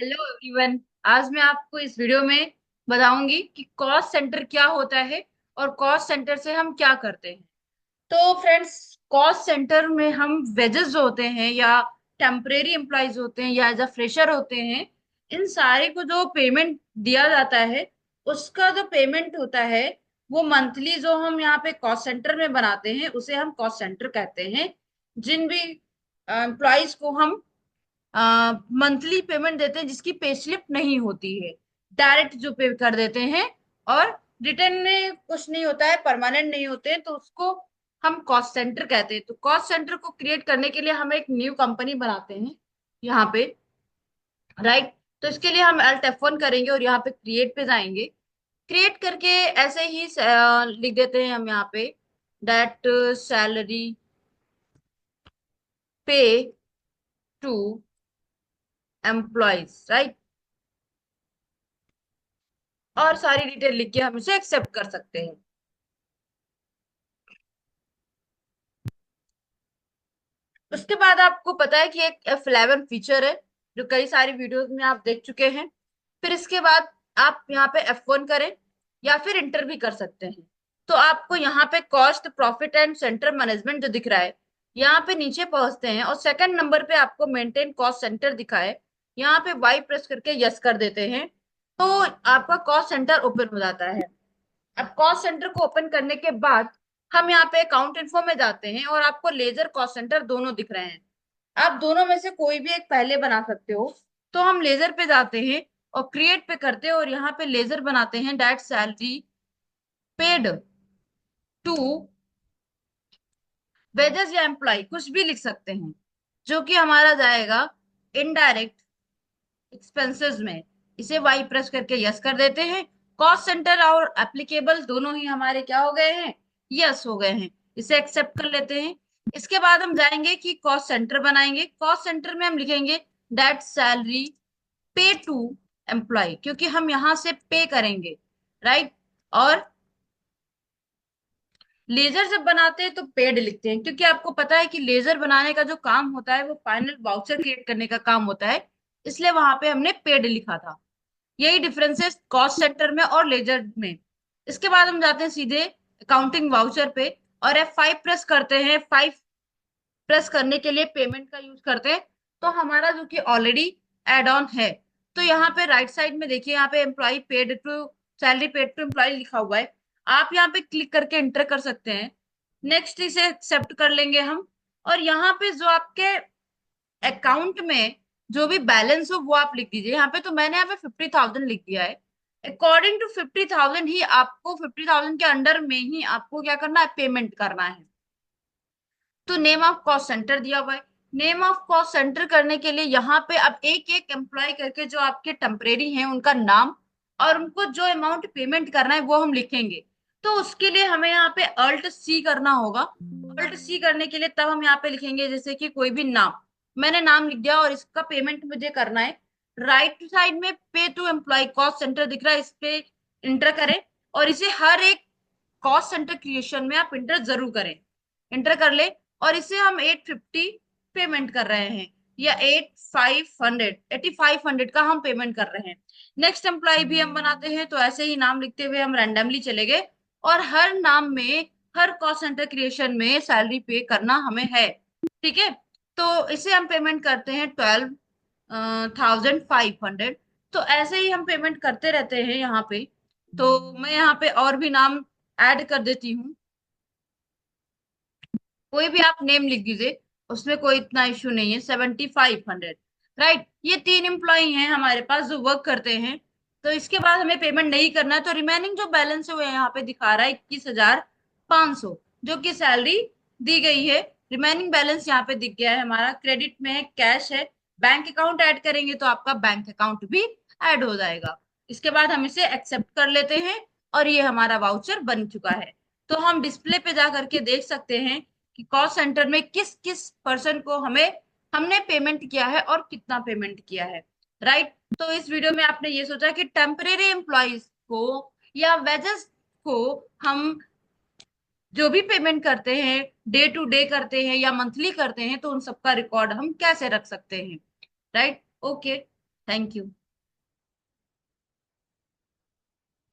Hello everyone. आज मैं आपको इस वीडियो में बताऊंगी कि कॉस्ट सेंटर क्या होता है और कॉस्ट सेंटर से हम क्या करते हैं। तो फ्रेंड्स, कॉस्ट सेंटर में हम वेजेस जो होते हैं या टेम्परेरी एम्प्लॉयज होते हैं या एज अ फ्रेशर होते हैं, इन सारे को जो पेमेंट दिया जाता है, उसका जो पेमेंट होता है वो मंथली जो हम यहाँ पे कॉस्ट सेंटर में बनाते हैं उसे हम कॉस्ट सेंटर कहते हैं। जिन भी एम्प्लॉयज को हम मंथली पेमेंट देते हैं जिसकी पे स्लिप नहीं होती है, डायरेक्ट जो पे कर देते हैं और रिटर्न में कुछ नहीं होता है, परमानेंट नहीं होते हैं, तो उसको हम कॉस्ट सेंटर कहते हैं। तो कॉस्ट सेंटर को क्रिएट करने के लिए हम एक न्यू कंपनी बनाते हैं यहाँ पे, राइट। तो इसके लिए हम Alt F1 करेंगे और यहाँ पे क्रिएट पे जाएंगे। क्रिएट करके ऐसे ही लिख देते हैं हम यहाँ पे दैट सैलरी पे टू एम्प्लॉयज, राइट। और सारी डिटेल लिख के हम इसे एक्सेप्ट कर सकते हैं। उसके बाद आपको पता है कि एक F11 फीचर है जो कई सारी वीडियोस में आप देख चुके हैं। फिर इसके बाद आप यहाँ पे F1 करें या फिर इंटर भी कर सकते हैं। तो आपको यहाँ पे cost profit and centre management जो दिख रहा है, यहाँ पे नीचे पहुंचते हैं और सेकंड नंबर पे आपको मेंटेन कॉस्ट सेंटर दिखा है, यहाँ पे वाई प्रेस करके यस कर देते हैं। तो आपका कॉस्ट सेंटर ओपन हो जाता है। अब कॉस्ट सेंटर को ओपन करने के बाद हम यहाँ पे अकाउंट इन्फो में जाते हैं और आपको लेजर कॉस्ट सेंटर दोनों दिख रहे हैं। आप दोनों में से कोई भी एक पहले बना सकते हो। तो हम लेजर पे जाते हैं और क्रिएट पे करते हैं और यहाँ पे लेजर बनाते हैं that salary paid to wages या एम्प्लॉय, कुछ भी लिख सकते हैं, जो कि हमारा जाएगा इनडायरेक्ट एक्सपेंसेस में। इसे वाई प्रेस करके यस कर देते हैं। कॉस्ट सेंटर और एप्लीकेबल दोनों ही हमारे क्या हो गए हैं, यस हो गए हैं। इसे एक्सेप्ट कर लेते हैं। इसके बाद हम जाएंगे कि कॉस्ट सेंटर बनाएंगे। कॉस्ट सेंटर में हम लिखेंगे दैट सैलरी पे टू एम्प्लॉय, क्योंकि हम यहां से पे करेंगे, राइट। और लेजर जब बनाते हैं तो पेड लिखते हैं, क्योंकि आपको पता है कि लेजर बनाने का जो काम होता है वो फाइनल वाउचर क्रिएट करने का काम होता है, इसलिए वहां पे हमने पेड लिखा था। यही डिफरेंस है कॉस्ट सेंटर में और लेजर में। इसके बाद हम जाते हैं सीधे अकाउंटिंग वाउचर पे और F5 प्रेस करते हैं। 5 प्रेस करने के लिए पेमेंट का यूज करते हैं। तो हमारा जो कि ऑलरेडी एड ऑन है, तो यहाँ पे राइट साइड में देखिए, यहाँ पे employee paid to salary paid to employee लिखा हुआ है। आप यहाँ पे क्लिक करके एंटर कर सकते हैं। नेक्स्ट इसे एक्सेप्ट कर लेंगे हम। और यहाँ पे जो आपके अकाउंट में जो भी बैलेंस हो वो आप लिख दीजिए। यहाँ पे तो मैंने यहाँ पे 50,000 लिख दिया है। अकॉर्डिंग टू 50,000 ही आपको, 50,000 के अंडर में ही आपको क्या करना है, पेमेंट करना है। तो नेम ऑफ कॉस्ट सेंटर दिया हुआ है। नेम ऑफ कॉस्ट सेंटर करने के लिए यहाँ पे अब एक एक एम्प्लॉय करके जो आपके टेम्परेरी हैं उनका नाम और उनको जो अमाउंट पेमेंट करना है वो हम लिखेंगे। तो उसके लिए हमें यहाँ पे अल्ट सी करना होगा। अल्ट सी करने के लिए तब हम यहाँ पे लिखेंगे जैसे कि कोई भी नाम, मैंने नाम लिख दिया और इसका पेमेंट मुझे करना है। राइट साइड में पे टू एम्प्लॉय कॉस्ट सेंटर दिख रहा है, इस पे इंटर करें और इसे हर एक कॉस्ट सेंटर क्रिएशन में आप इंटर जरूर करें। इंटर कर ले और इसे हम 850 पेमेंट कर रहे हैं या 8500 का हम पेमेंट कर रहे हैं। नेक्स्ट एम्प्लॉय भी हम बनाते हैं, तो ऐसे ही नाम लिखते हुए हम रैंडमली चले गए और हर नाम में, हर कॉस्ट सेंटर क्रिएशन में सैलरी पे करना हमें है, ठीक है। तो इसे हम पेमेंट करते हैं 12,500। तो ऐसे ही हम पेमेंट करते रहते हैं यहाँ पे। तो मैं यहाँ पे और भी नाम ऐड कर देती हूँ। कोई भी आप नेम लिख दीजिए, उसमें कोई इतना इश्यू नहीं है। 7,500, राइट। ये तीन एम्प्लॉय हैं हमारे पास जो वर्क करते हैं। तो इसके बाद हमें पेमेंट नहीं करना है, तो रिमेनिंग जो बैलेंस है वो यहाँ पे दिखा रहा है 21,500, जो कि सैलरी दी गई है। रिमेनिंग बैलेंस यहाँ पे दिख गया है, हमारा क्रेडिट में है, कैश है। बैंक अकाउंट ऐड करेंगे तो आपका बैंक अकाउंट भी ऐड हो जाएगा। इसके बाद हम इसे एक्सेप्ट कर लेते हैं और ये हमारा वाउचर बन चुका है। तो हम डिस्प्ले पे जा करके देख सकते हैं कि कॉस्ट सेंटर में किस किस पर्सन को हमने पेमेंट किया है और कितना पेमेंट किया है, राइट। तो इस वीडियो में आपने ये सोचा कि टेम्परेरी एम्प्लॉयज को या वेजेस को हम जो भी पेमेंट करते हैं, डे टू डे करते हैं या मंथली करते हैं, तो उन सबका रिकॉर्ड हम कैसे रख सकते हैं, राइट। Okay, thank you.